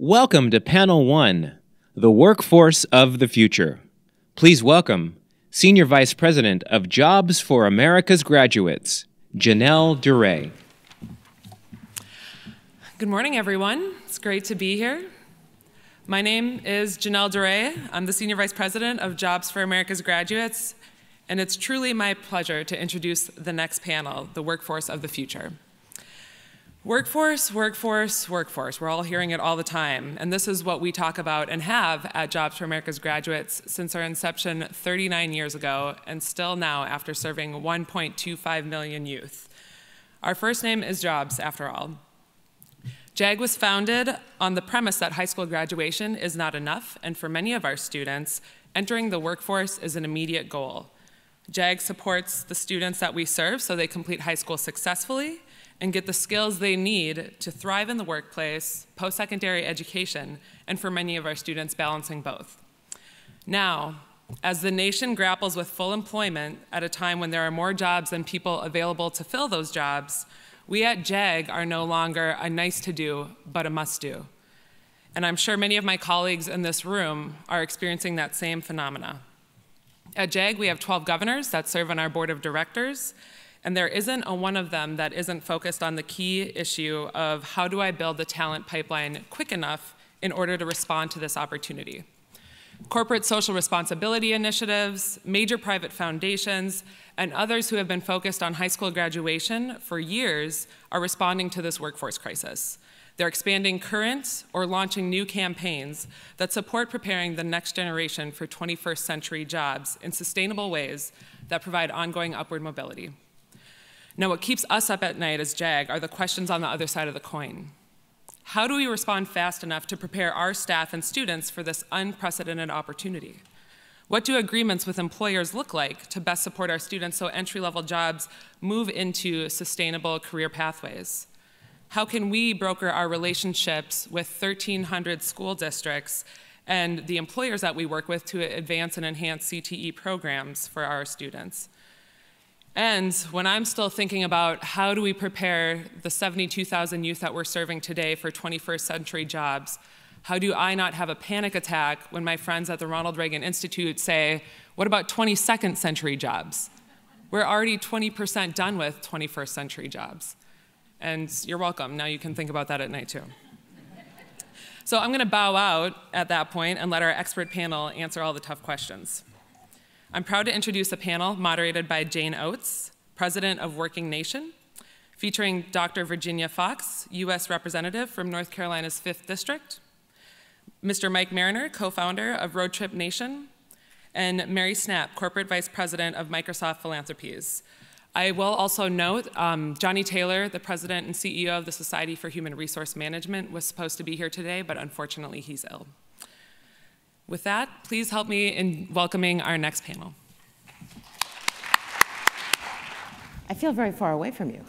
Welcome to Panel 1, The Workforce of the Future. Please welcome Senior Vice President of Jobs for America's Graduates, Janelle Duray. Good morning, everyone. It's great to be here. My name is Janelle Duray. I'm the Senior Vice President of Jobs for America's Graduates, and it's truly my pleasure to introduce the next panel, The Workforce of the Future. Workforce, workforce, workforce. We're all hearing it all the time, and this is what we talk about and have at Jobs for America's Graduates since our inception 39 years ago, and still now after serving 1.25 million youth. Our first name is Jobs, after all. JAG was founded on the premise that high school graduation is not enough, and for many of our students, entering the workforce is an immediate goal. JAG supports the students that we serve so they complete high school successfully and get the skills they need to thrive in the workplace, post-secondary education, and for many of our students, balancing both. Now, as the nation grapples with full employment at a time when there are more jobs than people available to fill those jobs, we at JAG are no longer a nice-to-do, but a must-do. And I'm sure many of my colleagues in this room are experiencing that same phenomena. At JAG, we have 12 governors that serve on our board of directors, and there isn't a one of them that isn't focused on the key issue of how do I build the talent pipeline quick enough in order to respond to this opportunity. Corporate social responsibility initiatives, major private foundations, and others who have been focused on high school graduation for years are responding to this workforce crisis. They're expanding current or launching new campaigns that support preparing the next generation for 21st century jobs in sustainable ways that provide ongoing upward mobility. Now, what keeps us up at night as JAG are the questions on the other side of the coin. How do we respond fast enough to prepare our staff and students for this unprecedented opportunity? What do agreements with employers look like to best support our students so entry-level jobs move into sustainable career pathways? How can we broker our relationships with 1,300 school districts and the employers that we work with to advance and enhance CTE programs for our students? And when I'm still thinking about how do we prepare the 72,000 youth that we're serving today for 21st century jobs, how do I not have a panic attack when my friends at the Ronald Reagan Institute say, what about 22nd century jobs? We're already 20% done with 21st century jobs. And you're welcome. Now you can think about that at night too. So I'm going to bow out at that point and let our expert panel answer all the tough questions. I'm proud to introduce a panel moderated by Jane Oates, President of Working Nation, featuring Dr. Virginia Foxx, U.S. Representative from North Carolina's 5th District, Mr. Mike Marriner, co-founder of Road Trip Nation, and Mary Snapp, Corporate Vice President of Microsoft Philanthropies. I will also note Johnny Taylor, the President and CEO of the Society for Human Resource Management, was supposed to be here today, but unfortunately he's ill. With that, please help me in welcoming our next panel. I feel very far away from you.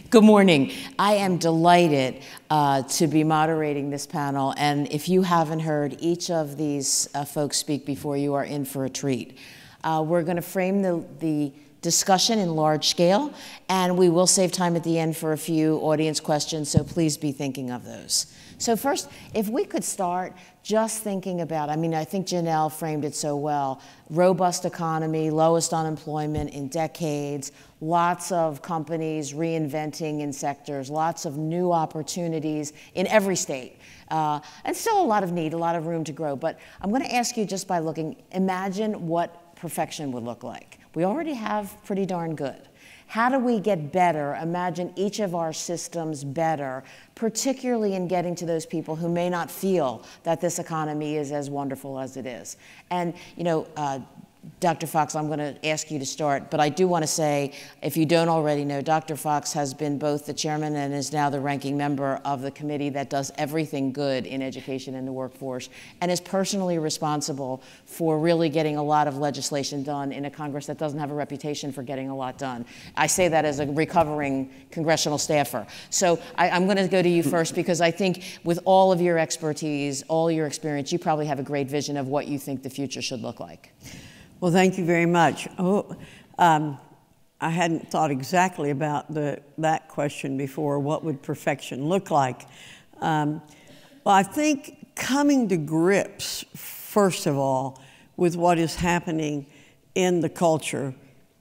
Good morning. I am delighted to be moderating this panel, and if you haven't heard each of these folks speak before, you are in for a treat. We're going to frame the discussion in large scale, and we will save time at the end for a few audience questions, so please be thinking of those. So first, if we could start just thinking about, I think Janelle framed it so well, robust economy, lowest unemployment in decades, lots of companies reinventing in sectors, lots of new opportunities in every state, and still a lot of need, a lot of room to grow. But I'm going to ask you just by looking, imagine what perfection would look like. We already have pretty darn good. How do we get better? Imagine each of our systems better, particularly in getting to those people who may not feel that this economy is as wonderful as it is. And, Dr. Foxx, I'm going to ask you to start, but I do want to say, if you don't already know, Dr. Foxx has been both the chairman and is now the ranking member of the committee that does everything good in education and the workforce, and is personally responsible for really getting a lot of legislation done in a Congress that doesn't have a reputation for getting a lot done. I say that as a recovering congressional staffer. So I'm going to go to you first, because I think with all of your expertise, all your experience, you probably have a great vision of what you think the future should look like. Well, thank you very much. I hadn't thought exactly about that question before. What would perfection look like? Well, I think coming to grips, first of all, with what is happening in the culture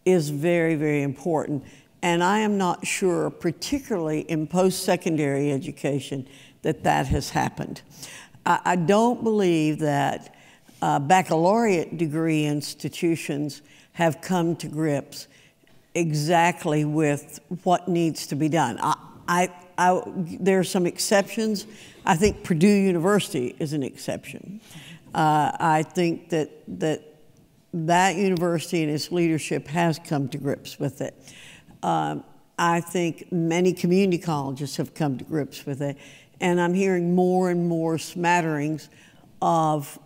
is very, very important. And I am not sure, particularly in post-secondary education, that that has happened. I don't believe that baccalaureate degree institutions have come to grips exactly with what needs to be done. There are some exceptions. I think Purdue University is an exception. I think that university and its leadership has come to grips with it. I think many community colleges have come to grips with it. And I'm hearing more and more smatterings of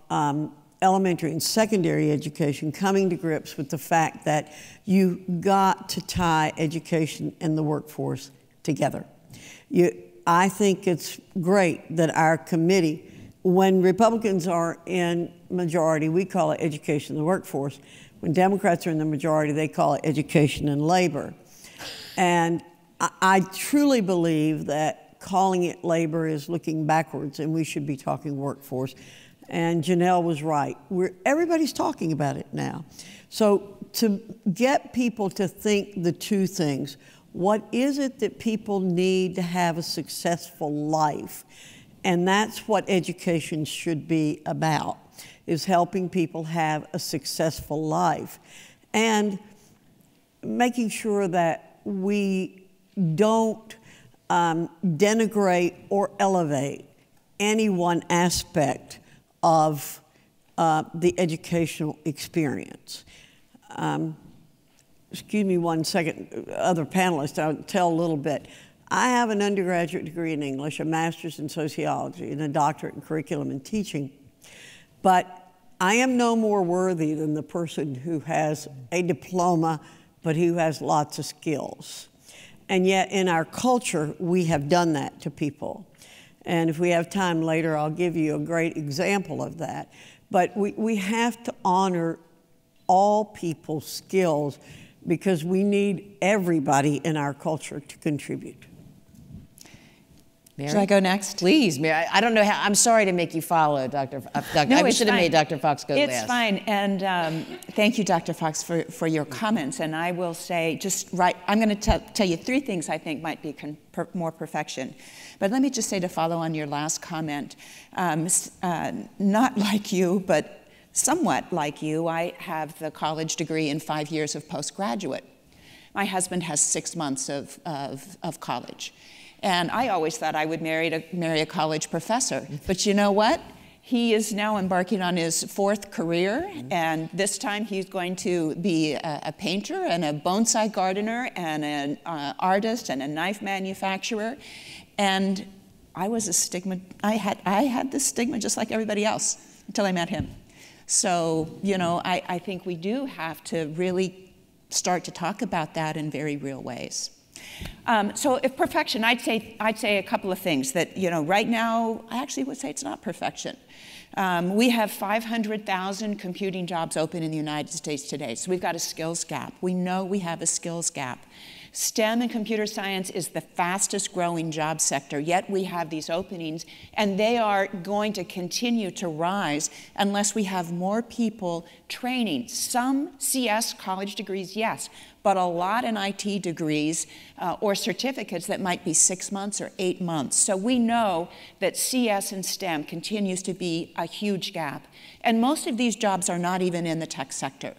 elementary and secondary education coming to grips with the fact that you got to tie education and the workforce together. I think it's great that our committee, when Republicans are in majority, we call it education and the workforce. When Democrats are in the majority, they call it education and labor. And I truly believe that calling it labor is looking backwards, and we should be talking workforce. And Janelle was right. Everybody's talking about it now. So to get people to think the two things, what is it that people need to have a successful life? And that's what education should be about, is helping people have a successful life. And making sure that we don't denigrate or elevate any one aspect of the educational experience. Excuse me one second, other panelists, I'll tell a little bit. I have an undergraduate degree in English, a master's in sociology, and a doctorate in curriculum and teaching. But I am no more worthy than the person who has a diploma, but who has lots of skills. And yet in our culture, we have done that to people. And if we have time later, I'll give you a great example of that. But we have to honor all people's skills because we need everybody in our culture to contribute. Mary? Should I go next? Please, Mary. I don't know how. I'm sorry to make you follow, Dr. No, I should have made Dr. Foxx go last. It's fine. And thank you, Dr. Foxx, for your comments. And I will say, I'm going to tell you three things I think might be more perfection. But let me just say, to follow on your last comment, not like you, but somewhat like you, I have the college degree in 5 years of postgraduate. My husband has 6 months of college. And I always thought I would marry a college professor. But you know what? He is now embarking on his 4th career, and this time he's going to be a painter and a bonsai gardener and an artist and a knife manufacturer. And I was I had this stigma just like everybody else until I met him. So, you know, I think we do have to really start to talk about that in very real ways. So if perfection, I'd say a couple of things that, you know, right now, I actually would say it's not perfection. We have 500,000 computing jobs open in the United States today, so we've got a skills gap. We know we have a skills gap. STEM and computer science is the fastest growing job sector, yet we have these openings, and they are going to continue to rise unless we have more people training. Some CS college degrees, yes, but a lot in IT degrees or certificates that might be 6 months or 8 months. So we know that CS and STEM continues to be a huge gap. And most of these jobs are not even in the tech sector.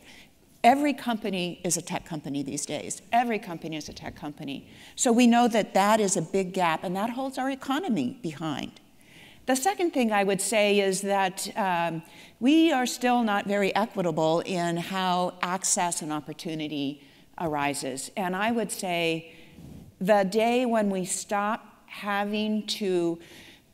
Every company is a tech company these days. Every company is a tech company. So we know that that is a big gap, and that holds our economy behind. The second thing I would say is that we are still not very equitable in how access and opportunity arises. And I would say the day when we stop having to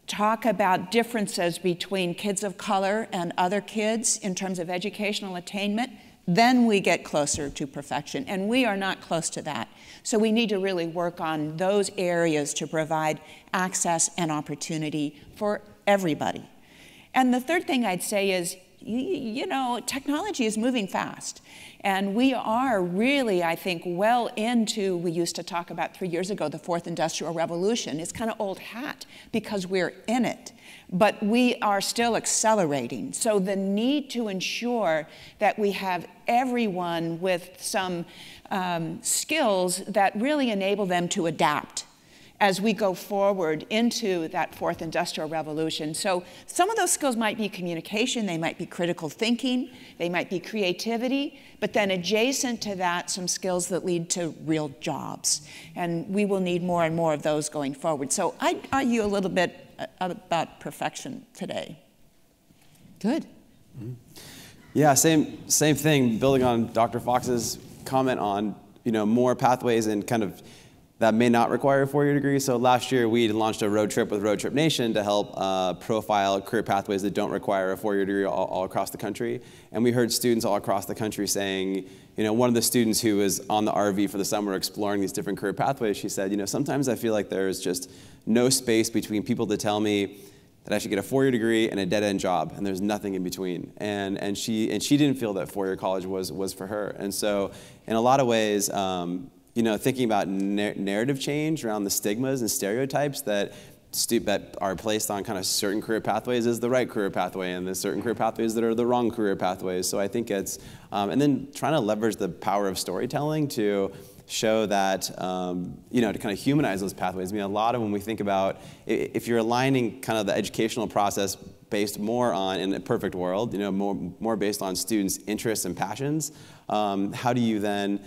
talk about differences between kids of color and other kids in terms of educational attainment, then we get closer to perfection, and we are not close to that. So we need to really work on those areas to provide access and opportunity for everybody. And the third thing I'd say is, you know, technology is moving fast. And we are really, I think, well into, we used to talk about 3 years ago, the fourth industrial revolution. It's kind of old hat because we're in it. But we are still accelerating. So the need to ensure that we have everyone with some skills that really enable them to adapt as we go forward into that fourth industrial revolution. So some of those skills might be communication, they might be critical thinking, they might be creativity, but then adjacent to that, some skills that lead to real jobs. And we will need more and more of those going forward. So I'd argue a little bit about perfection today. Good. Mm-hmm. Yeah, same thing, building on Dr. Fox's comment on, you know, more pathways and kind of that may not require a four-year degree. So last year we launched a road trip with Road Trip Nation to help profile career pathways that don't require a four-year degree all across the country. And we heard students all across the country saying, you know, one of the students who was on the RV for the summer exploring these different career pathways, she said, you know, sometimes I feel like there's just no space between people to tell me that I should get a four-year degree and a dead-end job, and there's nothing in between. And she didn't feel that four-year college was for her. And so in a lot of ways, you know, thinking about narrative change around the stigmas and stereotypes that are placed on kind of certain career pathways is the right career pathway, and there's certain career pathways that are the wrong career pathways. So I think it's, and then trying to leverage the power of storytelling to show that, you know, to kind of humanize those pathways. I mean, a lot of when we think about, if you're aligning kind of the educational process based more on, in a perfect world, you know, more based on students' interests and passions, how do you then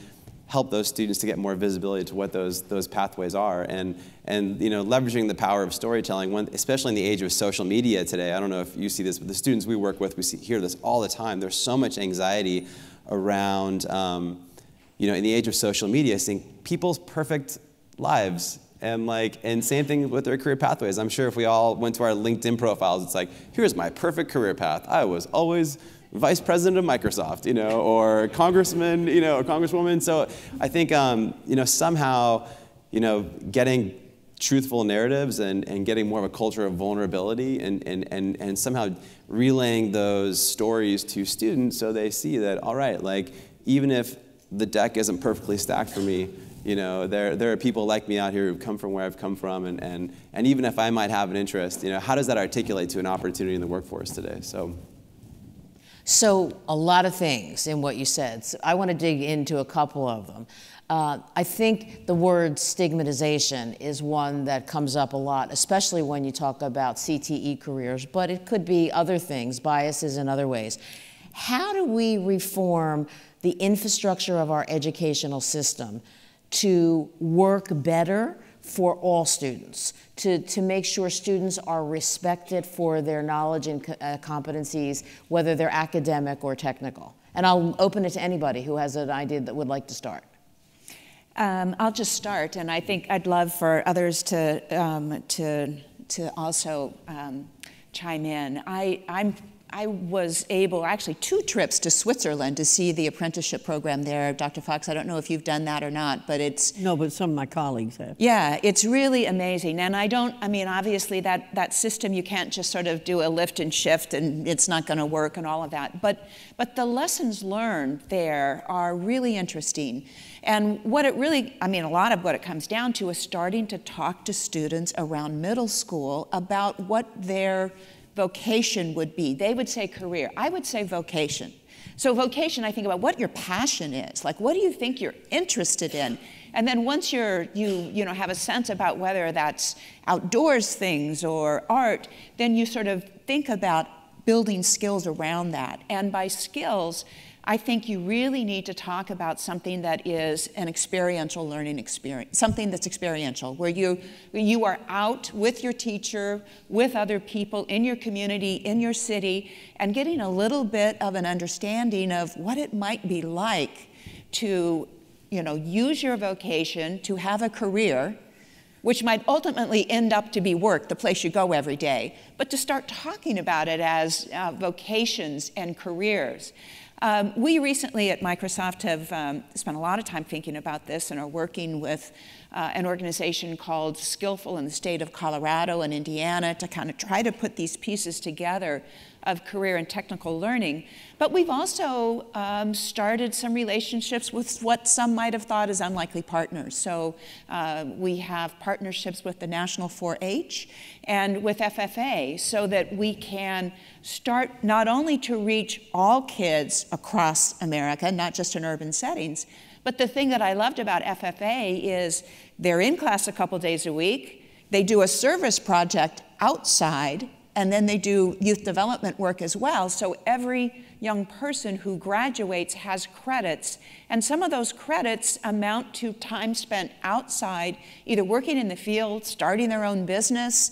help those students to get more visibility to what those pathways are, and you know, leveraging the power of storytelling, especially in the age of social media today. I don't know if you see this, but the students we work with, hear this all the time. There's so much anxiety around, you know, in the age of social media, seeing people's perfect lives, and same thing with their career pathways. I'm sure if we all went to our LinkedIn profiles, it's like, here's my perfect career path. I was always vice president of Microsoft, you know, or congressman, you know, or congresswoman. So I think, you know, somehow, you know, getting truthful narratives and getting more of a culture of vulnerability and somehow relaying those stories to students so they see that, all right, like, even if the deck isn't perfectly stacked for me, you know, there are people like me out here who've come from where I've come from, and even if I might have an interest, you know, how does that articulate to an opportunity in the workforce today? So a lot of things in what you said. So I want to dig into a couple of them. I think the word stigmatization is one that comes up a lot, especially when you talk about CTE careers, but it could be other things, biases in other ways. How do we reform the infrastructure of our educational system to work better for all students, to make sure students are respected for their knowledge and competencies, whether they're academic or technical? And I'll open it to anybody who has an idea that would like to start. I'll just start, and I think I'd love for others to also chime in. I was able, actually 2 trips to Switzerland to see the apprenticeship program there. Dr. Foxx, I don't know if you've done that or not, but it's... No, but some of my colleagues have. Yeah, it's really amazing. And I mean, obviously that system, you can't just sort of do a lift and shift and it's not gonna work and all of that. But the lessons learned there are really interesting. And what it really, I mean, a lot of what it comes down to is starting to talk to students around middle school about what their vocation would be. They would say career. I would say vocation. So vocation, I think about what your passion is. Like, what do you think you're interested in? And then once you know, have a sense about whether that's outdoors things or art, then you sort of think about building skills around that. And by skills, I think you really need to talk about something that is an experiential learning experience, something that's experiential, where you are out with your teacher, with other people in your community, in your city, and getting a little bit of an understanding of what it might be like to, you know, use your vocation to have a career, which might ultimately end up to be work, the place you go every day, but to start talking about it as vocations and careers. We recently at Microsoft have spent a lot of time thinking about this and are working with an organization called Skillful in the state of Colorado and Indiana to kind of try to put these pieces together of career and technical learning. But we've also started some relationships with what some might have thought as unlikely partners. So we have partnerships with the National 4-H and with FFA so that we can start not only to reach all kids across America, not just in urban settings, but the thing that I loved about FFA is they're in class a couple days a week, they do a service project outside, and then they do youth development work as well. So every young person who graduates has credits, and some of those credits amount to time spent outside, either working in the field, starting their own business,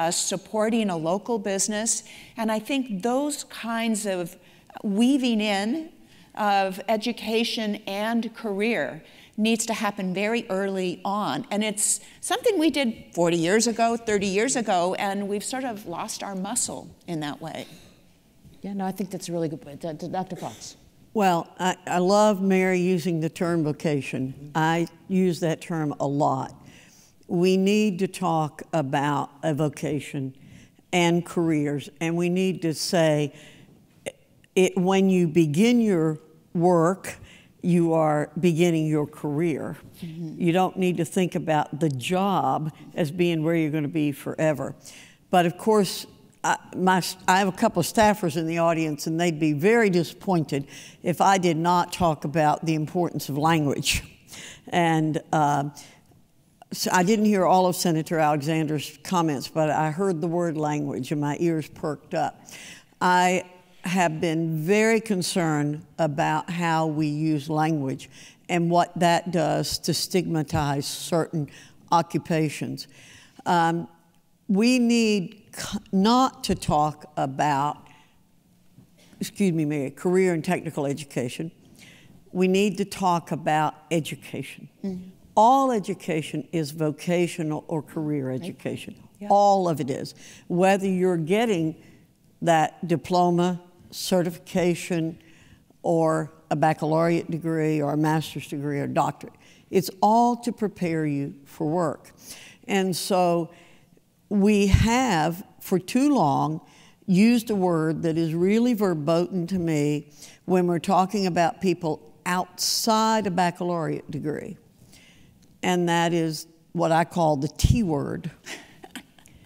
supporting a local business. And I think those kinds of weaving in of education and career needs to happen very early on. And it's something we did 40 years ago, 30 years ago, and we've sort of lost our muscle in that way. Yeah, no, I think that's a really good point. Dr. Foxx. Well, I love Mary using the term vocation. I use that term a lot. We need to talk about a vocation and careers, and we need to say when you begin your work, you are beginning your career. Mm-hmm. You don't need to think about the job as being where you're going to be forever. But of course, I have a couple of staffers in the audience, and they'd be very disappointed if I did not talk about the importance of language. And so I didn't hear all of Senator Alexander's comments, but I heard the word language, and my ears perked up. I have been very concerned about how we use language and what that does to stigmatize certain occupations. We need not to talk about, career and technical education. We need to talk about education. Mm-hmm. All education is vocational or career education. Yeah. All of it is. Whether you're getting that diploma, certification, or a baccalaureate degree, or a master's degree, or doctorate. It's all to prepare you for work. And so we have, for too long, used a word that is really verboten to me when we're talking about people outside a baccalaureate degree. And that is what I call the T word.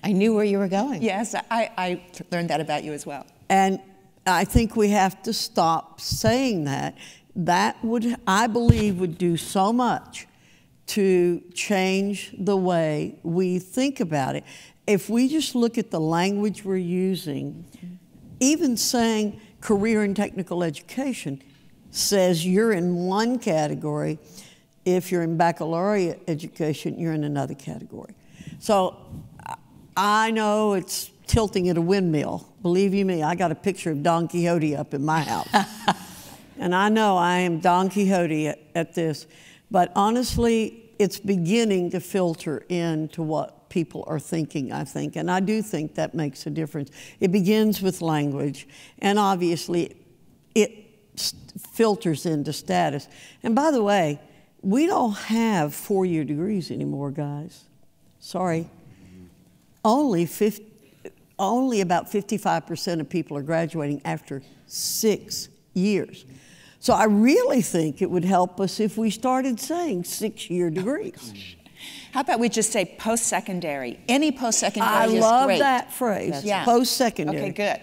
I knew where you were going. Yes, I learned that about you as well. And I think we have to stop saying that. That would, I believe, would do so much to change the way we think about it. If we just look at the language we're using, even saying career and technical education says you're in one category. If you're in baccalaureate education, you're in another category. So I know it's tilting at a windmill. Believe you me, I got a picture of Don Quixote up in my house. And I know I am Don Quixote at this. But honestly, it's beginning to filter into what people are thinking, I think. And I do think that makes a difference. It begins with language. And obviously, it filters into status. And by the way, we don't have 4-year degrees anymore, guys. Sorry. Only about 55% of people are graduating after 6 years. So I really think it would help us if we started saying 6-year degrees. How about we just say post-secondary? Any post-secondary I is great. love that phrase, yeah. Post-secondary. Okay, good.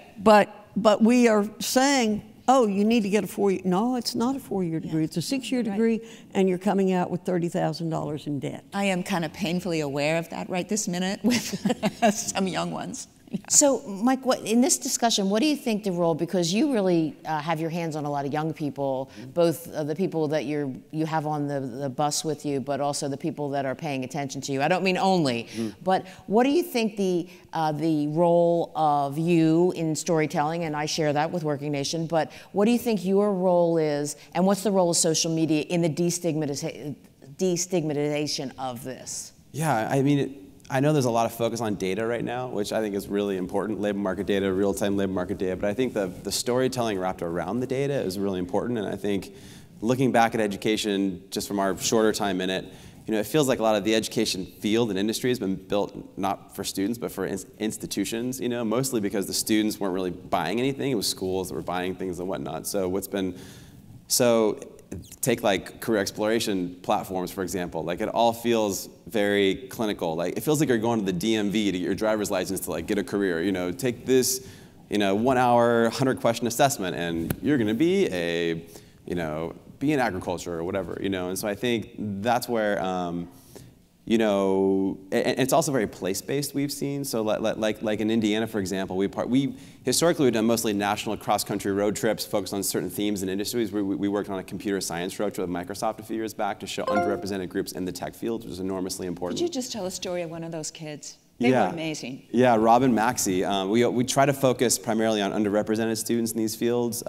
But we are saying, oh, you need to get a 4-year. No, it's not a 4-year degree. Yeah. It's a 6-year degree, and you're coming out with $30,000 in debt. I am kind of painfully aware of that right this minute with some young ones. So, Mike, in this discussion, what do you think the role, because you really have your hands on a lot of young people, both the people that you have on the bus with you, but also the people that are paying attention to you. I don't mean only, but what do you think the role of you in storytelling, and I share that with Working Nation, but what do you think your role is, and what's the role of social media in the destigmatization of this? Yeah, I mean, I know there's a lot of focus on data right now, which I think is really important, labor market data, real-time labor market data, but I think the storytelling wrapped around the data is really important, and I think looking back at education, just from our shorter time in it, it feels like a lot of the education field and industry has been built not for students, but for institutions, mostly because the students weren't really buying anything. It was schools that were buying things and whatnot. So take like career exploration platforms, for example. Like it all feels very clinical. Like it feels like you're going to the DMV to get your driver's license to like get a career. Take this, 1 hour, 100-question assessment, and you're going to be be in agriculture or whatever, And so I think that's where, and it's also very place-based, we've seen. So like in Indiana, for example, we historically we've done mostly national cross-country road trips focused on certain themes and industries. We worked on a computer science road trip with Microsoft a few years back to show underrepresented groups in the tech field, which was enormously important. Could you just tell a story of one of those kids? They were amazing. Yeah, Robin Maxey. We try to focus primarily on underrepresented students in these fields.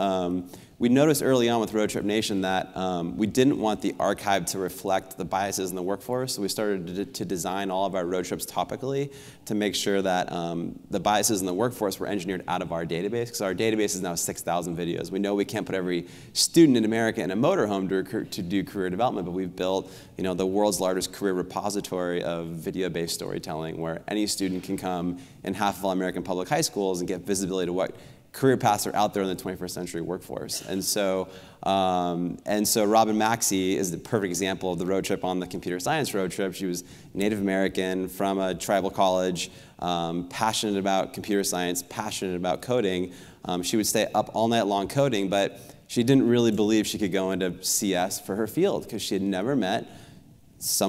We noticed early on with Road Trip Nation that we didn't want the archive to reflect the biases in the workforce, so we started to design all of our road trips topically to make sure that the biases in the workforce were engineered out of our database, because our database is now 6,000 videos. We know we can't put every student in America in a motorhome to do career development, but we've built the world's largest career repository of video-based storytelling, where any student can come in half of all American public high schools and get visibility to what career paths are out there in the 21st century workforce. And so Robin Maxey is the perfect example of the road trip on the computer science road trip. She was Native American from a tribal college, passionate about computer science, passionate about coding. She would stay up all night long coding, but she didn't really believe she could go into CS for her field because she had never met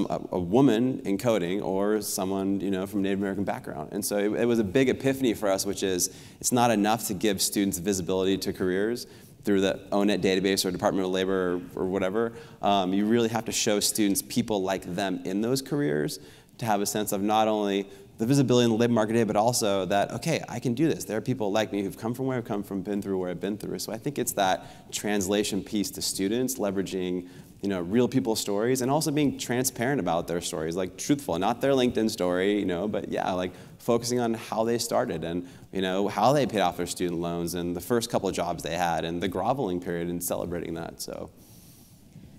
a woman in coding or someone from Native American background. And so it was a big epiphany for us, which is it's not enough to give students visibility to careers through the ONET database or Department of Labor or whatever. You really have to show students people like them in those careers to have a sense of not only the visibility in the labor market today, but also that, okay, I can do this. There are people like me who've come from where I've come from, been through where I've been through. So I think it's that translation piece to students, leveraging real people's stories, and also being transparent about their stories, like truthful, not their LinkedIn story, but yeah, like focusing on how they started and, how they paid off their student loans and the first couple of jobs they had and the groveling period and celebrating that, so.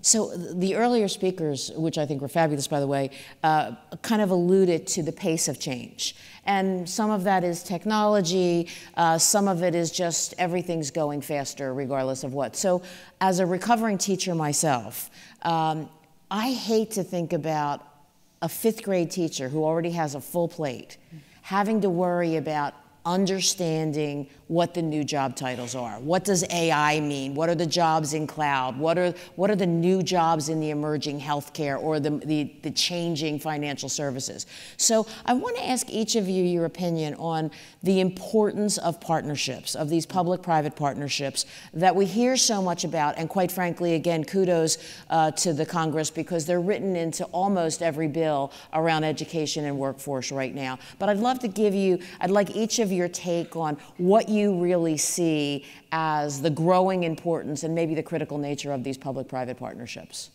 So the earlier speakers, which I think were fabulous, by the way, kind of alluded to the pace of change. And some of that is technology, some of it is just everything's going faster regardless of what. So as a recovering teacher myself, I hate to think about a 5th grade teacher who already has a full plate having to worry about understanding what the new job titles are. What does AI mean? What are the jobs in cloud? What are the new jobs in the emerging healthcare or the changing financial services? So I want to ask each of you your opinion on the importance of partnerships, of these public-private partnerships that we hear so much about, and quite frankly, again, kudos to the Congress because they're written into almost every bill around education and workforce right now. But I'd like each of your take on what you really see as the growing importance and maybe the critical nature of these public-private partnerships.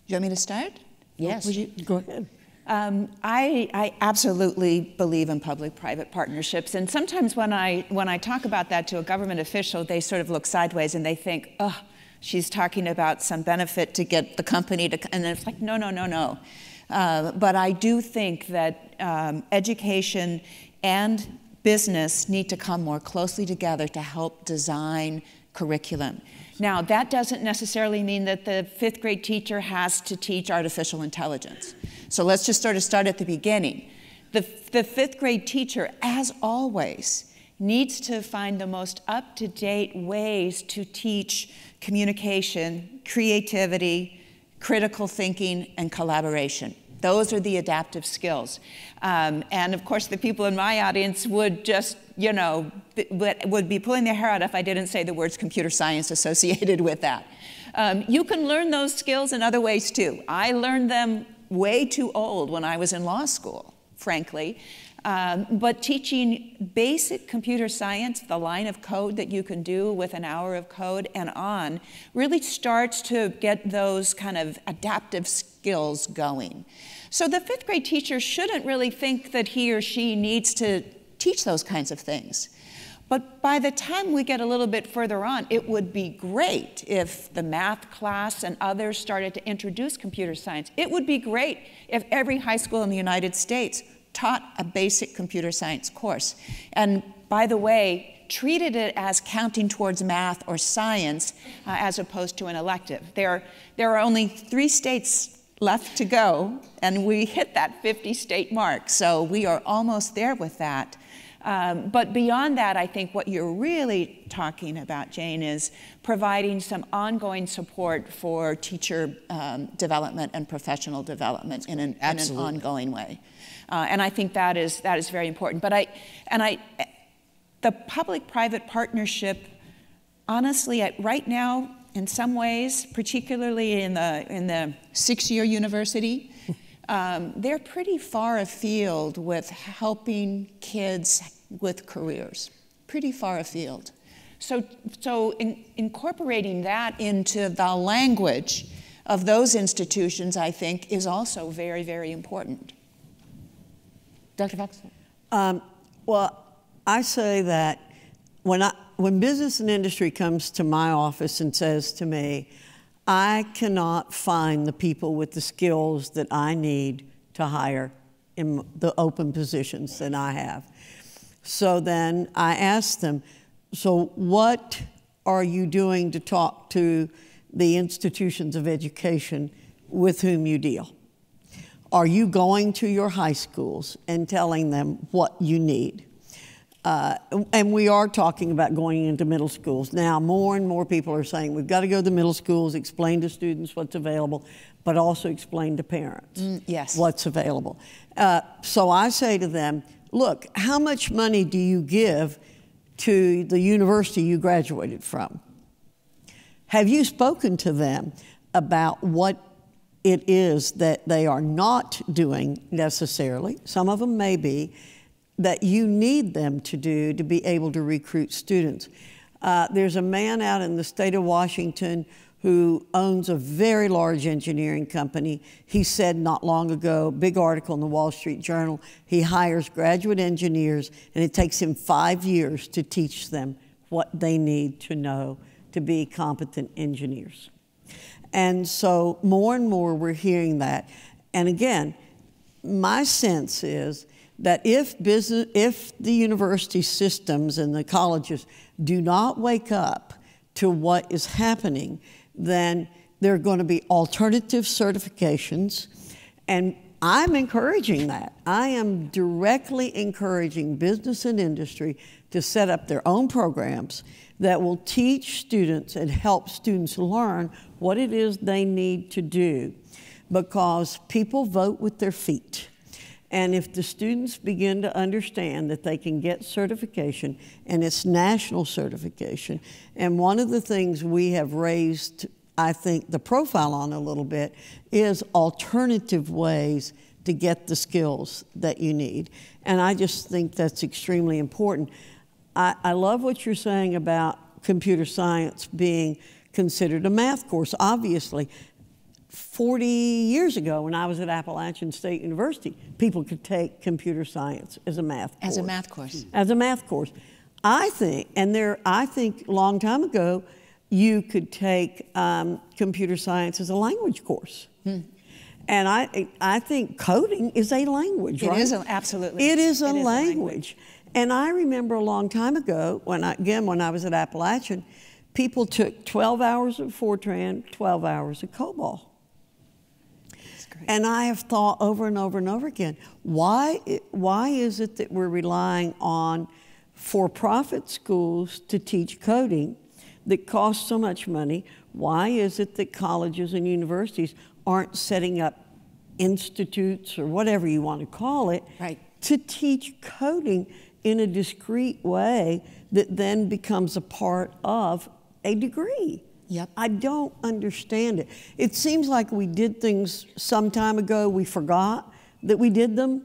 You want me to start? Yes. Would you go ahead? I absolutely believe in public-private partnerships, and sometimes when I talk about that to a government official, they sort of look sideways and they think, oh, she's talking about some benefit to get the company to, and it's like, no, no, no, no. But I do think that education and business need to come more closely together to help design curriculum. Now, that doesn't necessarily mean that the 5th grade teacher has to teach artificial intelligence. So let's just sort of start at the beginning. The 5th grade teacher, as always, needs to find the most up-to-date ways to teach communication, creativity, critical thinking, and collaboration. Those are the adaptive skills. And of course, the people in my audience would just, would be pulling their hair out if I didn't say the words computer science associated with that. You can learn those skills in other ways too. I learned them way too old when I was in law school, frankly. But teaching basic computer science, the line of code that you can do with an hour of code and on, really starts to get those kind of adaptive skills going. So the 5th grade teacher shouldn't really think that he or she needs to teach those kinds of things. But by the time we get a little bit further on, it would be great if the math class and others started to introduce computer science. It would be great if every high school in the United States taught a basic computer science course. And by the way, treated it as counting towards math or science as opposed to an elective. There are only 3 states left to go, and we hit that 50-state mark. So we are almost there with that. But beyond that, I think what you're really talking about, Jane, is providing some ongoing support for teacher development and professional development in an ongoing way. And I think that is very important. But the public-private partnership, honestly, right now, in some ways, particularly in the 6-year university, they're pretty far afield with helping kids with careers, pretty far afield. So incorporating that into the language of those institutions, I think, is also very, very important. Dr. Foxx? Well, I say that when business and industry comes to my office and says to me, I cannot find the people with the skills that I need to hire in the open positions that I have. So then I ask them, so what are you doing to talk to the institutions of education with whom you deal? Are you going to your high schools and telling them what you need? And we are talking about going into middle schools. Now, more and more people are saying we've got to go to the middle schools, explain to students what's available, but also explain to parents what's available. So I say to them, look, how much money do you give to the university you graduated from? Have you spoken to them about what it is that they are not doing necessarily? Some of them may be, that you need them to do to be able to recruit students. There's a man out in the state of Washington who owns a very large engineering company. He said not long ago, big article in the Wall Street Journal, he hires graduate engineers and it takes him 5 years to teach them what they need to know to be competent engineers. And so more and more we're hearing that. And again, my sense is that if the university systems and the colleges do not wake up to what is happening, then there are going to be alternative certifications. And I'm encouraging that. I am directly encouraging business and industry to set up their own programs that will teach students and help students learn what it is they need to do, because people vote with their feet. And if the students begin to understand that they can get certification, and it's national certification, and one of the things we have raised, I think, the profile on a little bit is alternative ways to get the skills that you need. And I just think that's extremely important. I love what you're saying about computer science being considered a math course. Obviously, 40 years ago, when I was at Appalachian State University, people could take computer science as a math course. As a math course. As a math course. I think a long time ago, you could take computer science as a language course. And I think coding is a language, right? It is, absolutely. It is a language. And I remember a long time ago, when I was at Appalachian, people took 12 hours of Fortran, 12 hours of COBOL. And I have thought over and over and over again, why is it that we're relying on for-profit schools to teach coding that costs so much money? Why is it that colleges and universities aren't setting up institutes or whatever you want to call it to teach coding in a discrete way that then becomes a part of a degree? I don't understand it. It seems like we did things some time ago, we forgot that we did them.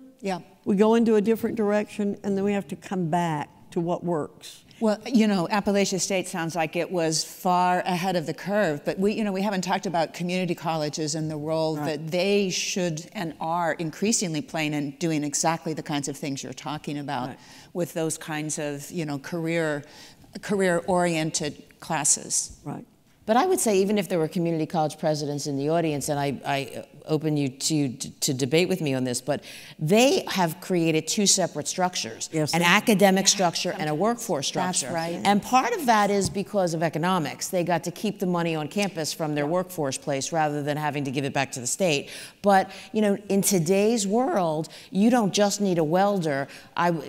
We go into a different direction, and then we have to come back to what works. Well, you know, Appalachia State sounds like it was far ahead of the curve, but we haven't talked about community colleges and the role that they should and are increasingly playing in doing exactly the kinds of things you're talking about with those kinds of, you know, career-oriented classes. Right. But I would say even if there were community college presidents in the audience, and I open you to debate with me on this, but they have created two separate structures, an academic structure and a workforce structure. That's right. And part of that is because of economics. They got to keep the money on campus from their workforce place rather than having to give it back to the state. But, you know, in today's world, you don't just need a welder.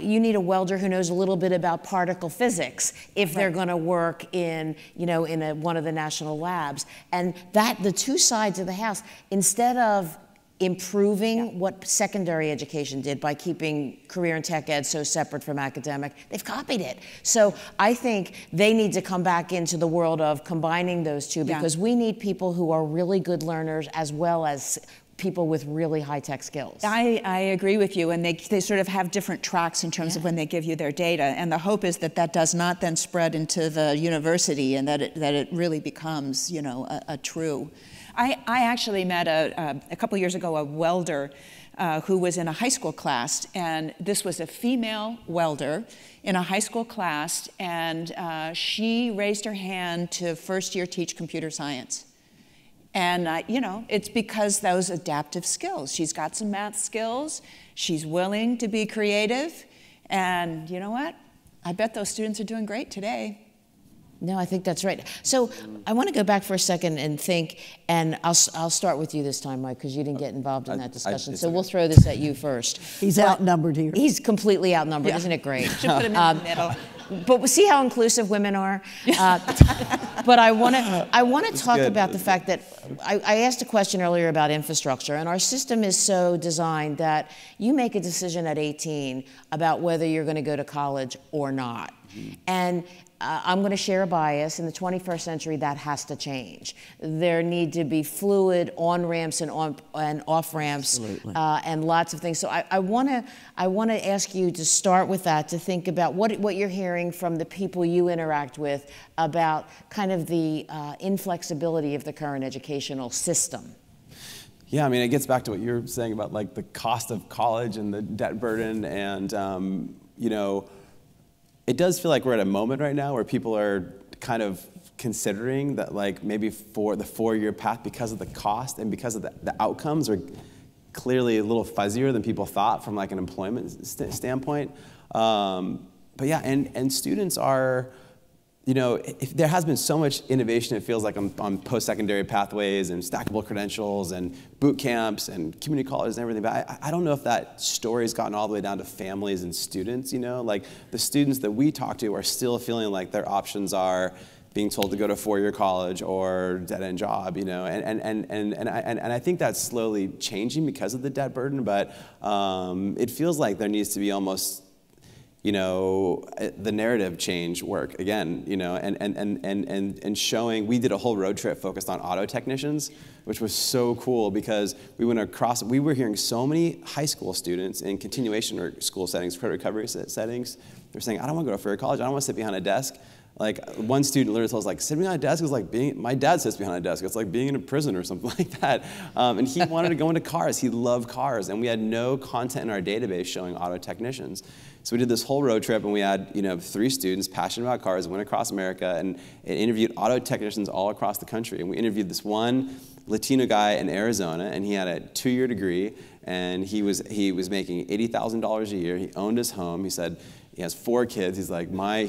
You need a welder who knows a little bit about particle physics if they're going to work in, you know, in one of the national labs. And that, the two sides of the house, instead of improving what secondary education did by keeping career and tech ed so separate from academic, they've copied it. So I think they need to come back into the world of combining those two, because we need people who are really good learners as well as people with really high-tech skills. I agree with you, and they sort of have different tracks in terms of when they give you their data, and the hope is that that does not then spread into the university and that it really becomes, you know, a true. I actually met a couple years ago a welder who was in a high school class, and this was a female welder in a high school class, and she raised her hand to first year teach computer science. And, you know, it's because those adaptive skills. She's got some math skills. She's willing to be creative. And you know what? I bet those students are doing great today. No, I think that's right. So I want to go back for a second and think, and I'll start with you this time, Mike, because you didn't get involved in that discussion. So we'll throw this at you first. He's outnumbered here. He's completely outnumbered. Isn't it great? Should put him in the middle. But see how inclusive women are? But I want to talk about the fact that I asked a question earlier about infrastructure, and our system is so designed that you make a decision at 18 about whether you're going to go to college or not. And I'm going to share a bias. In the 21st century, that has to change. There need to be fluid on-ramps and off-ramps and lots of things. So I want to ask you to start with that, to think about what you're hearing from the people you interact with about kind of the inflexibility of the current educational system. Yeah, I mean, it gets back to what you're saying about like the cost of college and the debt burden, and you know, it does feel like we're at a moment right now where people are kind of considering that, like, maybe for the four-year path, because of the cost and because of the outcomes, are clearly a little fuzzier than people thought from like an employment standpoint. But yeah, and students are, you know, there has been so much innovation, it feels like, on post-secondary pathways and stackable credentials and boot camps and community colleges and everything, but I don't know if that story's gotten all the way down to families and students, you know? Like, the students that we talk to are still feeling like their options are being told to go to four-year college or dead-end job, you know? And I think that's slowly changing because of the debt burden, but it feels like there needs to be almost, you know, the narrative change work again, you know, and showing. We did a whole road trip focused on auto technicians, which was so cool because we were hearing so many high school students in continuation or school settings, credit recovery settings. They're saying, I don't want to go to four-year college. I don't want to sit behind a desk. Like, one student literally told us, like, sitting behind a desk is like my dad sits behind a desk. It's like being in a prison or something like that. And he wanted to go into cars. He loved cars. And we had no content in our database showing auto technicians. So we did this whole road trip, and we had, you know, 3 students passionate about cars, went across America and interviewed auto technicians all across the country. And we interviewed this one Latino guy in Arizona, and he had a 2-year degree, and he was making $80,000 a year. He owned his home. He said he has 4 kids. He's like, I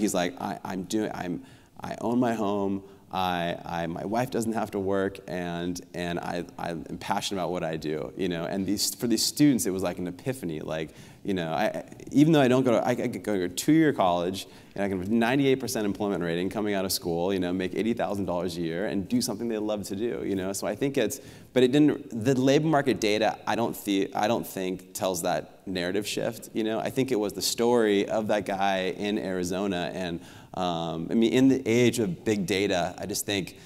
own my home. My wife doesn't have to work, and I'm passionate about what I do, you know. And for these students, it was like an epiphany. Like, you know, even though I could go to a 2-year college, and I can have 98% employment rating coming out of school, you know, make $80,000 a year, and do something they love to do, you know. So I think but it didn't. The labor market data, I don't think tells that narrative shift, you know. I think it was the story of that guy in Arizona, and I mean, in the age of big data, I just think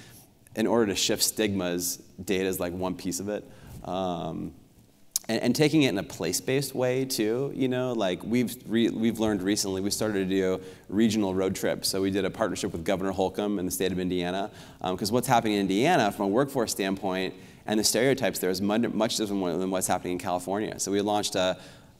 in order to shift stigmas, data is like one piece of it. and taking it in a place-based way too, you know, like we've learned recently, we started to do regional road trips. So we did a partnership with Governor Holcomb in the state of Indiana, because what's happening in Indiana from a workforce standpoint and the stereotypes there is much different than what's happening in California. So we launched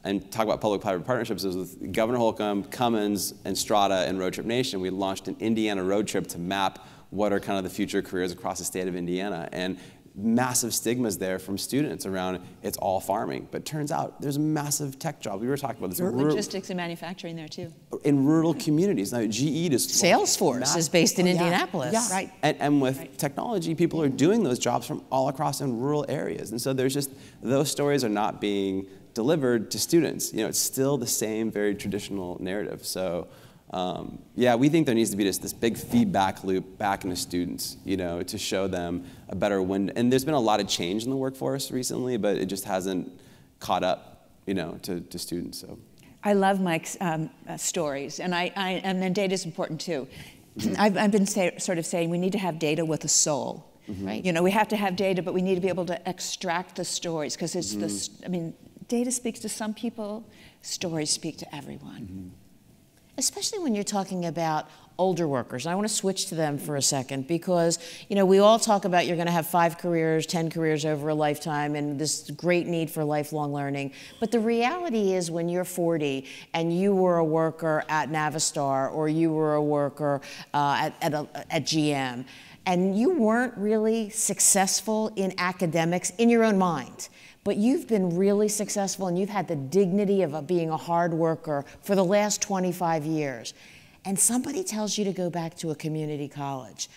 and talk about public-private partnerships, it was with Governor Holcomb, Cummins, and Strata, and Road Trip Nation. We launched an Indiana road trip to map what are kind of the future careers across the state of Indiana. And massive stigmas there from students around it's all farming, but turns out there's massive tech jobs. We were talking about this. Logistics and manufacturing there too. In rural communities. Now GE does Salesforce is based in Indianapolis. Yeah. Right. And with technology, people are doing those jobs from all across in rural areas. And so there's just, those stories are not being delivered to students. You know, it's still the same very traditional narrative. So yeah, we think there needs to be this big feedback loop back into students, you know, to show them a better window. And there's been a lot of change in the workforce recently, but it just hasn't caught up, you know, to students. So I love Mike's stories, and and then data is important too. I've been sort of saying we need to have data with a soul. Right. You know, we have to have data, but we need to be able to extract the stories because it's I mean, data speaks to some people, stories speak to everyone. Especially when you're talking about older workers. I want to switch to them for a second because, you know, we all talk about you're going to have 5 careers, 10 careers over a lifetime and this great need for lifelong learning. But the reality is when you're 40 and you were a worker at Navistar or you were a worker at GM and you weren't really successful in academics in your own mind, but you've been really successful and you've had the dignity of being a hard worker for the last 25 years, and somebody tells you to go back to a community college,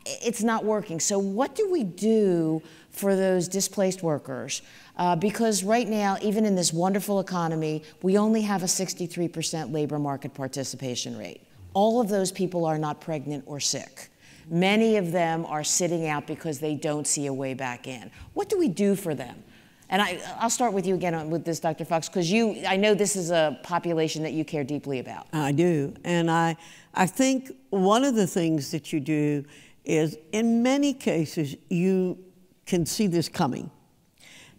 it's not working. So what do we do for those displaced workers? Because right now, even in this wonderful economy, we only have a 63% labor market participation rate. All of those people are not pregnant or sick. Many of them are sitting out because they don't see a way back in. What do we do for them? And I'll start with you again with this, Dr. Foxx, because I know this is a population that you care deeply about. I do, and I think one of the things that you do is, in many cases, you can see this coming.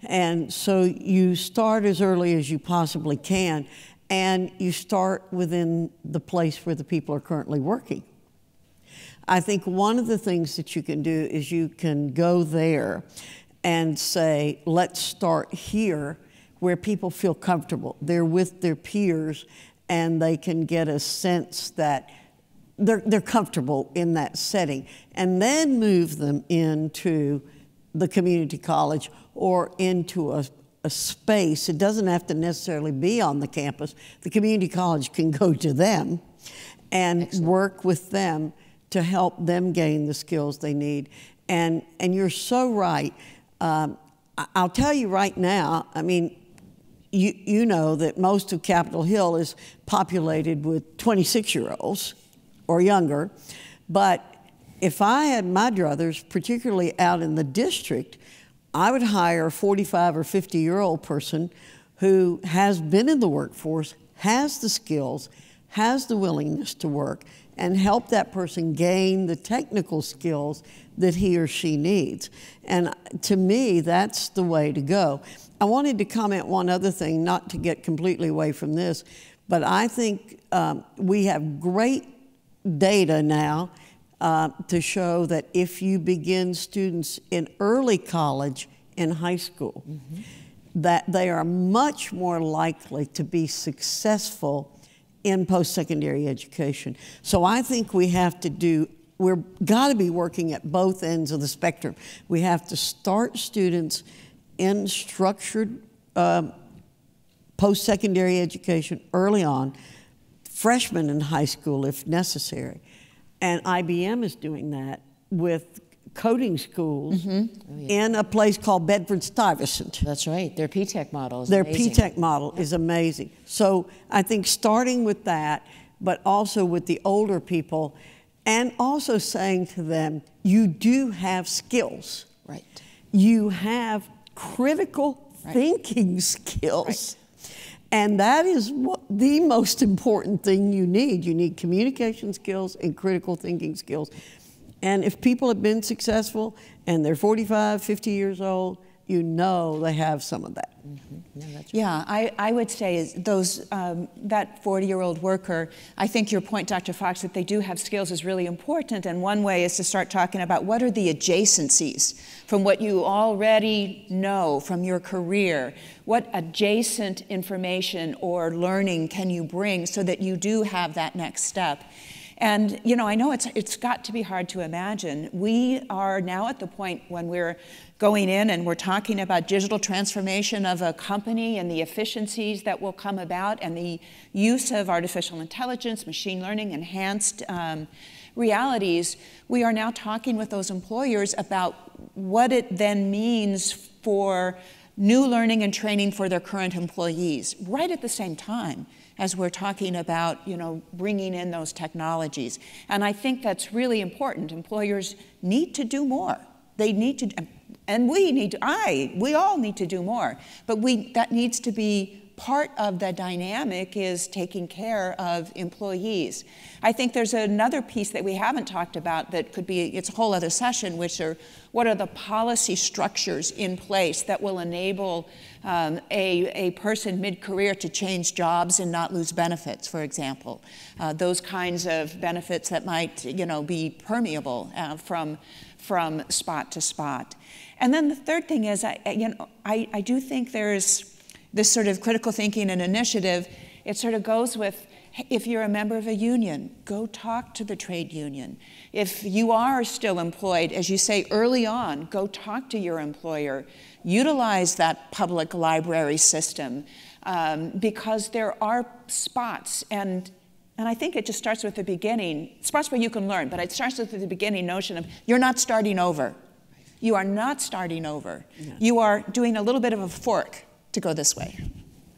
And so you start as early as you possibly can, and you start within the place where the people are currently working. I think one of the things that you can do is you can go there and say, let's start here where people feel comfortable. They're with their peers and they can get a sense that they're comfortable in that setting, and then move them into the community college or into a space. It doesn't have to necessarily be on the campus. The community college can go to them and work with them to help them gain the skills they need. And you're so right. I'll tell you right now, I mean, you know that most of Capitol Hill is populated with 26-year-olds or younger, but if I had my druthers, particularly out in the district, I would hire a 45 or 50-year-old person who has been in the workforce, has the skills, has the willingness to work, and help that person gain the technical skills that he or she needs. And to me, that's the way to go. I wanted to comment one other thing, not to get completely away from this, but I think we have great data now to show that if you begin students in early college, in high school, that they are much more likely to be successful in post-secondary education. So I think we have to we've got to be working at both ends of the spectrum. We have to start students in structured post-secondary education early on, freshmen in high school if necessary. And IBM is doing that with coding schools in a place called Bedford-Stuyvesant. That's right. Their P-TECH model is Their amazing. P-TECH model is amazing. So I think starting with that, but also with the older people, and also saying to them, you do have skills. Right. You have critical thinking skills. And that is the most important thing you need. You need communication skills and critical thinking skills. And if people have been successful and they're 45, 50 years old, you know they have some of that. No, that's right. Yeah, I would say is those that 40-year-old worker, I think your point, Dr. Foxx, that they do have skills is really important, and one way is to start talking about what are the adjacencies from what you already know from your career. What adjacent information or learning can you bring so that you do have that next step? And you know, I know it's got to be hard to imagine. We are now at the point when we're going in and we're talking about digital transformation of a company and the efficiencies that will come about and the use of artificial intelligence, machine learning, enhanced realities. We are now talking with those employers about what it then means for new learning and training for their current employees, right at the same time as we're talking about, you know, bringing in those technologies. And I think that's really important. Employers need to do more. They need to, and we need to, we all need to do more. But that needs to be part of the dynamic is taking care of employees. I think there's another piece that we haven't talked about that could be, it's a whole other session, which are what are the policy structures in place that will enable a person mid-career to change jobs and not lose benefits, for example. Those kinds of benefits that might, you know, be permeable from spot to spot. And then the third thing is, I do think there's this sort of critical thinking and initiative. It sort of goes with, if you're a member of a union, go talk to the trade union. If you are still employed, as you say early on, go talk to your employer. Utilize that public library system because there are spots, and I think it just starts with the beginning, spots where you can learn, but it starts with the beginning notion of you're not starting over. You are not starting over. Yeah. You are doing a little bit of a fork to go this way.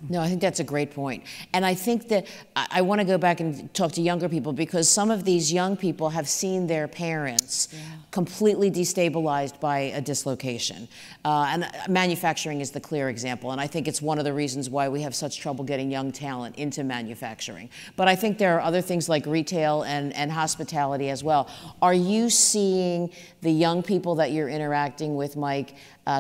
No, I think that's a great point. And I think that I want to go back and talk to younger people because some of these young people have seen their parents completely destabilized by a dislocation. And manufacturing is the clear example. And I think it's one of the reasons why we have such trouble getting young talent into manufacturing. But I think there are other things like retail and hospitality as well. Are you seeing the young people that you're interacting with, Mike,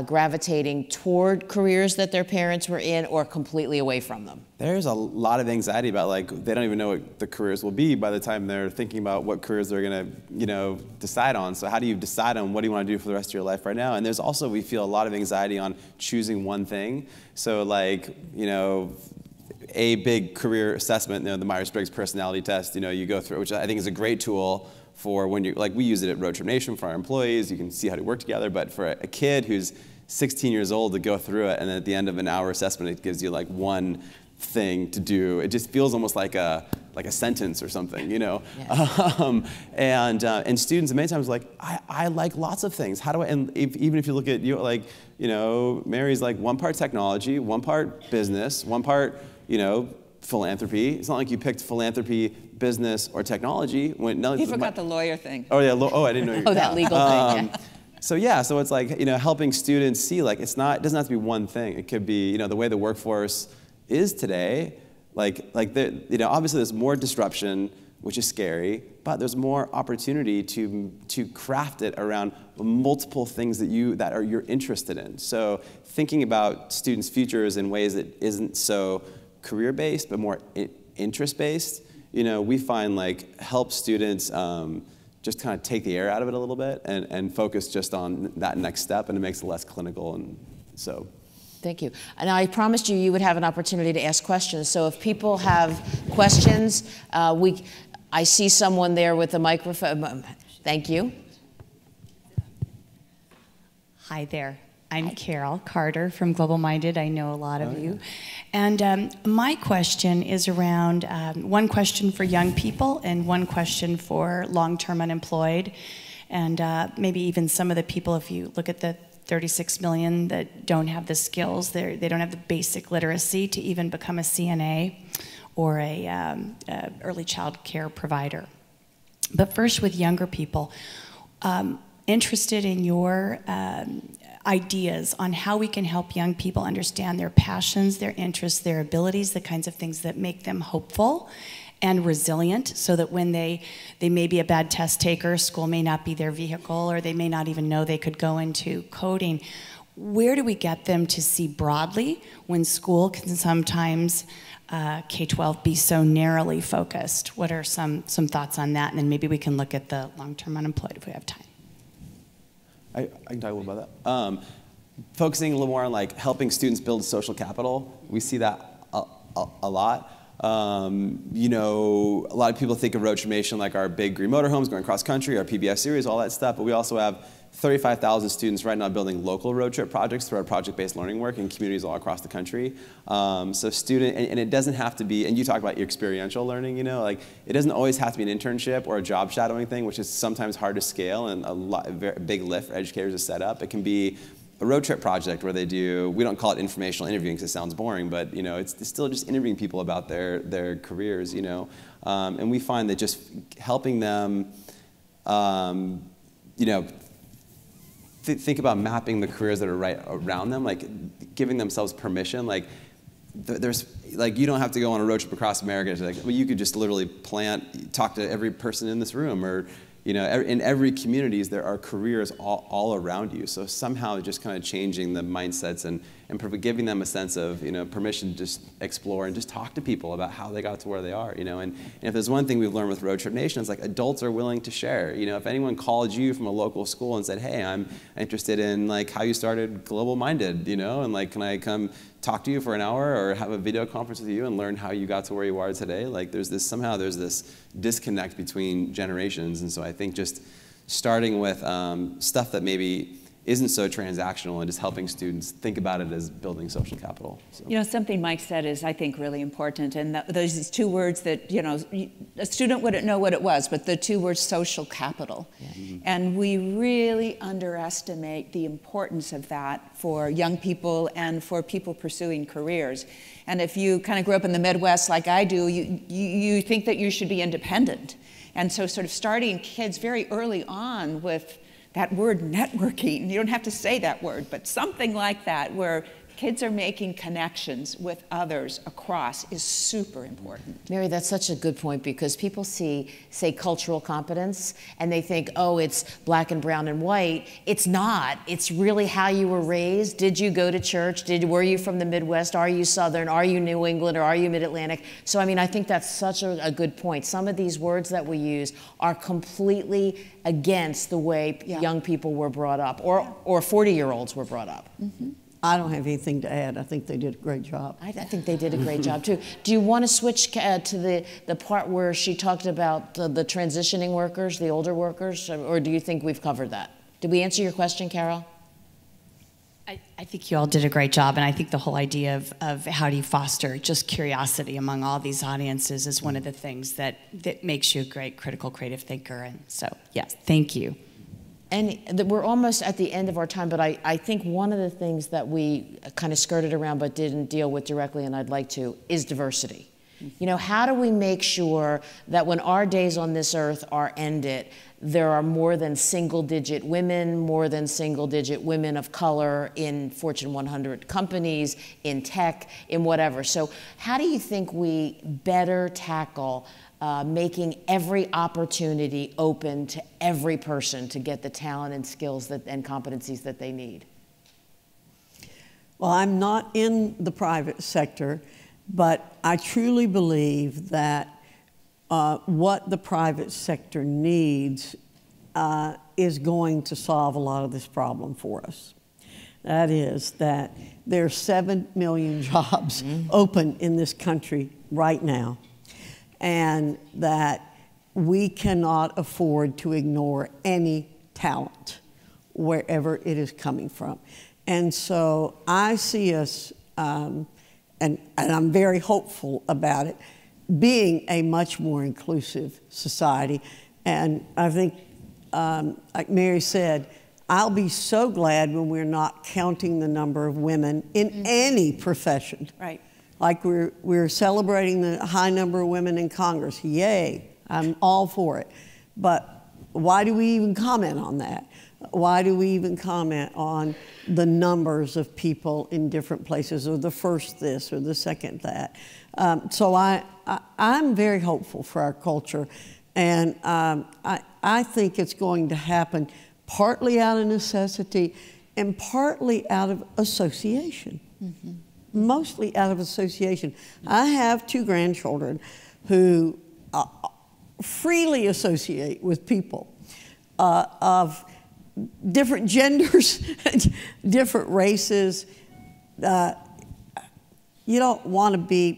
gravitating toward careers that their parents were in or completely away from them? There's a lot of anxiety about, like, they don't even know what the careers will be by the time they're thinking about what careers they're gonna, you know, decide on. So how do you decide on what do you want to do for the rest of your life right now? And there's also, we feel a lot of anxiety on choosing one thing. So, like, you know, a big career assessment, you know, the Myers-Briggs personality test, you know, you go through, which I think is a great tool for when you, like, we use it at Road Trip Nation for our employees. You can see how to work together. But for a kid who's 16 years old to go through it, and then at the end of an hour assessment, it gives you like one thing to do. It just feels almost like a sentence or something, you know. Yes. And students many times like, I like lots of things. How do I? And even if you look at like, you know, Mary's like one part technology, one part business, one part, you know, philanthropy. It's not like you picked philanthropy, business, or technology. He forgot the lawyer thing. Oh yeah. I didn't know. That legal thing. Yeah. So it's like, you know, helping students see, like, it doesn't have to be one thing. It could be, you know, the way the workforce is today, you know, obviously there's more disruption, which is scary, but there's more opportunity to craft it around multiple things that you're interested in. So thinking about students' futures in ways that isn't so career-based, but more interest-based, you know, we find, like, help students just kind of take the air out of it a little bit and focus just on that next step, and it makes it less clinical, and so. Thank you. And I promised you would have an opportunity to ask questions. So if people have questions, I see someone there with a microphone. Thank you. Hi there. I'm Carol Carter from Global Minded. I know a lot of you. And my question is around one question for young people and one question for long-term unemployed. And maybe even some of the people, if you look at the 36 million that don't have the skills, they don't have the basic literacy to even become a CNA or a early child care provider. But first with younger people, interested in your ideas on how we can help young people understand their passions, their interests, their abilities, the kinds of things that make them hopeful and resilient, so that when they may be a bad test taker, school may not be their vehicle, or they may not even know they could go into coding. where do we get them to see broadly when school can sometimes K-12 be so narrowly focused? What are some thoughts on that? And then maybe we can look at the long-term unemployed if we have time. I can talk a little about that. Focusing a little more on like helping students build social capital. We see that a lot. You know, a lot of people think of Road Trip Nation like our big green motorhomes going cross country, our PBS series, all that stuff, but we also have 35,000 students right now building local road trip projects through our project-based learning work in communities all across the country. So and it doesn't have to be, and you talk about your experiential learning, you know, like it doesn't always have to be an internship or a job shadowing thing, which is sometimes hard to scale and a big lift for educators to set up. It can be a road trip project where they do, we don't call it informational interviewing because it sounds boring, but you know, it's still just interviewing people about their careers, you know. And we find that just helping them, you know, think about mapping the careers that are right around them, like giving themselves permission. Like there's, like you don't have to go on a road trip across America. To like, well, you could just literally talk to every person in this room, or you know, in every communities there are careers all around you. So somehow just kind of changing the mindsets and giving them a sense of, you know, permission to just explore and just talk to people about how they got to where they are, you know. And if there's one thing we've learned with Road Trip Nation, it's like adults are willing to share. You know, if anyone called you from a local school and said, hey, I'm interested in like how you started Global Minded, you know, and like, can I come talk to you for an hour or have a video conference with you and learn how you got to where you are today? Like somehow there's this disconnect between generations. And so I think just starting with stuff that maybe isn't so transactional and just helping students think about it as building social capital. So. You know, something Mike said is, I think, really important, and those these two words that, you know, a student wouldn't know what it was, but the two words social capital. Yeah. Mm-hmm. And we really underestimate the importance of that for young people and for people pursuing careers. And if you kind of grew up in the Midwest like I do, you think that you should be independent. And so sort of starting kids very early on with that word networking, you don't have to say that word, but something like that, where kids are making connections with others across, is super important. Mary, that's such a good point, because people say cultural competence and they think, oh, it's black and brown and white. It's not. It's really how you were raised. Did you go to church? Were you from the Midwest? Are you Southern? Are you New England? Or are you Mid-Atlantic? So, I mean, I think that's such a good point. Some of these words that we use are completely against the way young people were brought up, or 40-year-olds were brought up. Mm-hmm. I don't have anything to add. I think they did a great job. I think they did a great job, too. Do you want to switch to the part where she talked about the transitioning workers, the older workers, or do you think we've covered that? Did we answer your question, Carol? I think you all did a great job, and I think the whole idea of how do you foster just curiosity among all these audiences is one of the things that makes you a great critical creative thinker. And so, yes, thank you. And we're almost at the end of our time, but I think one of the things that we kind of skirted around but didn't deal with directly, and I'd like to, is diversity. You know, how do we make sure that when our days on this earth are ended, there are more than single-digit women, more than single-digit women of color in Fortune 100 companies, in tech, in whatever? So how do you think we better tackle making every opportunity open to every person to get the talent and skills and competencies that they need? Well, I'm not in the private sector, but I truly believe that what the private sector needs is going to solve a lot of this problem for us. That is that there are 7 million jobs open in this country right now, and that we cannot afford to ignore any talent wherever it is coming from. And so I see us, and I'm very hopeful about it, being a much more inclusive society. And I think, like Mary said, I'll be so glad when we're not counting the number of women in any profession. Right. Like we're celebrating the high number of women in Congress. Yay, I'm all for it. But why do we even comment on that? Why do we even comment on the numbers of people in different places, or the first this or the second that? So I'm very hopeful for our culture, and I think it's going to happen partly out of necessity and partly out of association. Mostly out of association. I have 2 grandchildren who freely associate with people of different genders, different races. You don't want to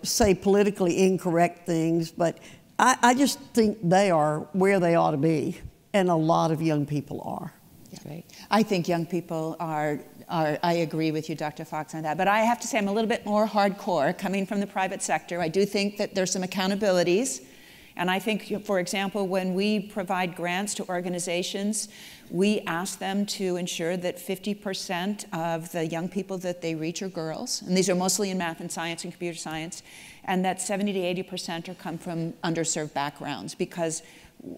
say politically incorrect things, but I just think they are where they ought to be, and a lot of young people are. Yeah. Right. I think young people are, I agree with you, Dr. Foxx, on that. But I have to say I'm a little bit more hardcore coming from the private sector. I do think that there's some accountabilities. And I think, for example, when we provide grants to organizations, we ask them to ensure that 50% of the young people that they reach are girls. And these are mostly in math and science and computer science. And that 70 to 80% are come from underserved backgrounds, because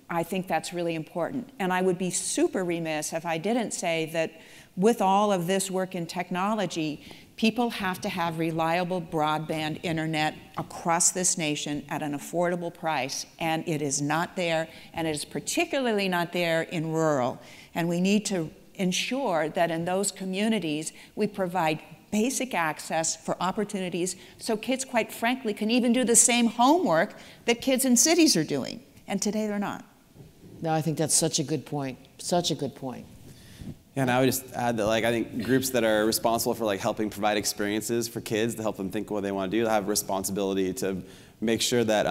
I think that's really important. And I would be super remiss if I didn't say that with all of this work in technology, people have to have reliable broadband internet across this nation at an affordable price, and it is not there, and it is particularly not there in rural. And we need to ensure that in those communities we provide basic access for opportunities so kids, quite frankly, can even do the same homework that kids in cities are doing. And today they're not. No, I think that's such a good point. Such a good point. Yeah, and I would just add that, like, I think groups that are responsible for, like, helping provide experiences for kids to help them think what they want to do have a responsibility to make sure that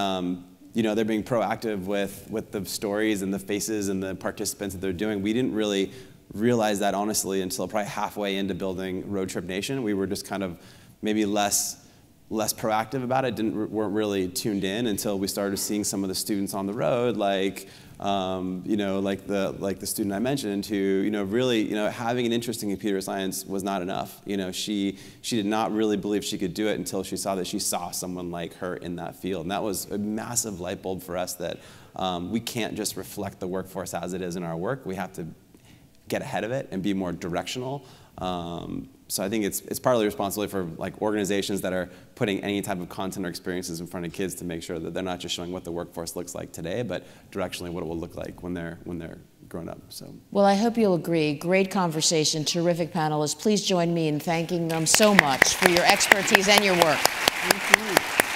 you know, they're being proactive with the stories and the faces and the participants that they're doing. We didn't really realize that, honestly, until probably halfway into building Road Trip Nation. We were just kind of maybe less proactive about it, weren't really tuned in until we started seeing some of the students on the road, like you know, like the student I mentioned, who, you know, really, you know, having an interest in computer science was not enough. You know, she did not really believe she could do it until she saw someone like her in that field, and that was a massive light bulb for us that we can't just reflect the workforce as it is in our work. We have to get ahead of it and be more directional. So I think it's partly responsibility for, like, organizations that are putting any type of content or experiences in front of kids to make sure that they're not just showing what the workforce looks like today, but directionally what it will look like when they're grown up. So. Well, I hope you'll agree. Great conversation, terrific panelists. Please join me in thanking them so much for your expertise and your work. Thank you.